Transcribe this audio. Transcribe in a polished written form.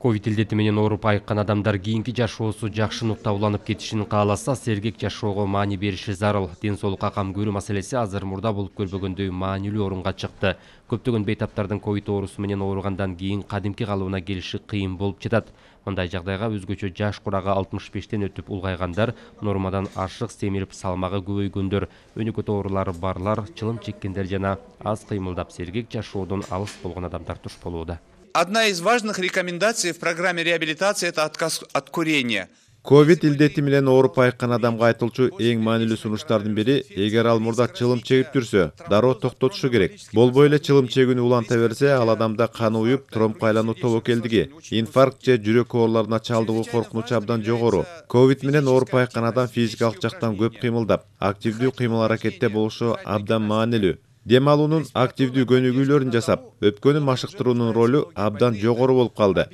Ковид илдети менен ооруп айыккан адамдар кийинки жашоосу жакшы нукта уланып кетишин кааласа, сергек жашоого маани бериши зарыл. Ден соолукка кам көрүү маселеси азыр мурда болуп көрбөгөндөй маанилүү орунга чыкты. Көптөгөн бейтаптардын ковид оорусу менен ооругандан кийин кадимки калыбына келиши кыйын болуп жатат. Мындай жагдайга өзгөчө жаш курагы 65тен өтүп улгайгандар, нормадан ашык семирип салмагы көбөйгөндөр, өнөкөт оорулары барлар, чылым чеккендер жана аз кыймылдап сергек жашоодон алыс болгон адамдар туш болууда. Одна из важных рекомендаций в программе реабилитации – это отказ от курения. Ковид илдети менен ооруп айыккан адамга айтылчу эң маанилүү сунуштардын бири, эгер ал мурда чылым чегип жүрсө, дароо токтотушу керек. Болбой эле чылым чегүүнү уланта берсе, ал адамда кан уюп, тромбко айлануу тобокелдиги, инфаркт же жүрөк ооруларына чалдыгуу коркунучу абдан жогору. Ковид менен ооруп айыккан адам физикалык жактан көп кыймылдап, активдүү кыймыл аракетте болушу абдан маанилүү. Дем алуунун активдүү көнүгүүлөрүн жасап, өпкөнү машыктыруунун ролу абдан жогору болуп калды.